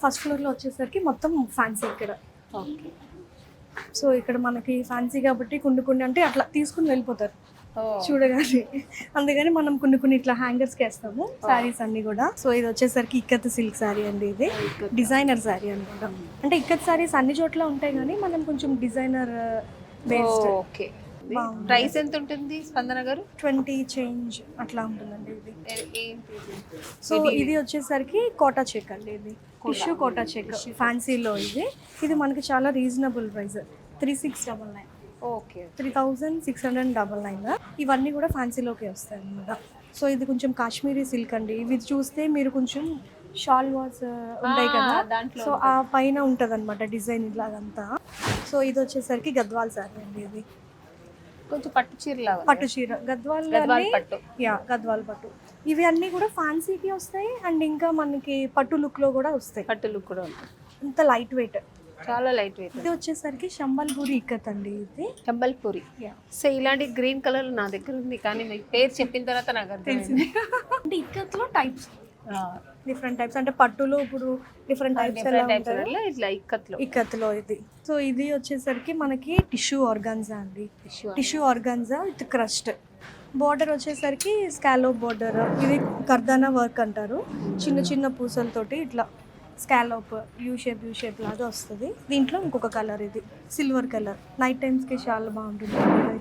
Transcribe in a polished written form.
First ఫ్లోర్లో వచ్చేసరికి మొత్తం ఫ్యాన్సీ ఇక్కడ. ఓకే. సో ఇక్కడ మనకి ఫ్యాన్సీ కాబట్టి కొన్ని అంటే అట్లా తీసుకుని వెళ్ళిపోతారు చూడగానే. అందుకని మనం కొన్ని ఇట్లా హ్యాంగర్స్కి వేస్తాము శారీస్ అన్ని కూడా. సో ఇది వచ్చేసరికి ఇక్కత్ సిల్క్ శారీ అండి. ఇది డిజైనర్ శారీ అనమాట. అంటే ఇక్కత్ శారీస్ అన్ని చోట్ల ఉంటాయి కానీ మనం కొంచెం డిజైనర్ బేస్డ్. ఓకే. ప్రైస్ ఎంత ఉంటుంది స్పందన గారు? 20 చేంజ్ అట్లా ఉంటుందండి ఇది. సో ఏంటి? ఇది వచ్చేసరికి కోటా చెక్ అండి. ఇది టిష్యూ కోటా చెక్ ఫ్యాన్సీలో. ఇది మనకి చాలా రీజనబుల్ ప్రైస్, 3699. ఓకే. 3699. ఇవన్నీ కూడా ఫ్యాన్సీలోకి వస్తాయి అన్నమాట. సో ఇది కొంచెం కాశ్మీరీ సిల్క్ అండి. ఇవి చూస్తే మీరు కొంచెం షాల్ వాస్ ఉంటాయి కదా, సో ఆ పైన ఉంటుంది అనమాట డిజైన్ ఇలాగంతా. సో ఇది వచ్చేసరికి గద్వాల్ శారీ అండి. ఇది కొంచెం పట్టు చీర పట్టు చీర గద్వాల్ పట్టు. యా, గద్వాల్ పట్టు. ఇవి అన్నీ కూడా ఫ్యాన్సీకి వస్తాయి అండ్ ఇంకా మనకి పట్టు లుక్లో కూడా వస్తాయి. పట్టు లుక్ కూడా ఉంటుంది. ఇంత లైట్ వెయిట్, చాలా లైట్ వెయిట్. ఇది వచ్చేసరికి శంబల్పూరి ఇక్కత్ అండి. ఇది చంబల్పూరి. సో ఇలాంటి గ్రీన్ కలర్ నా దగ్గర ఉంది కానీ మీ పేరు చెప్పిన తర్వాత నాకు అర్థమైంది. అంటే ఇక్కత్లో టైప్స్, డిఫరెంట్ టైప్స్. అంటే పట్టులో ఇప్పుడు డిఫరెంట్ టైప్స్ ఇట్లా ఇక్కత్లో ఇది. సో ఇది వచ్చేసరికి మనకి టిష్యూ ఆర్గాన్జా అండి. Tissue organza with crust. Border వచ్చేసరికి స్కాలోప్ బార్డర్. ఇది కర్దానా వర్క్ అంటారు. చిన్న పూసలతోటి ఇట్లా స్కాలోప్ యూ షేప్ లాగా వస్తుంది. దీంట్లో ఇంకొక కలర్, ఇది సిల్వర్ కలర్. నైట్ టైమ్స్కి చాలా బాగుంటుంది అయితే.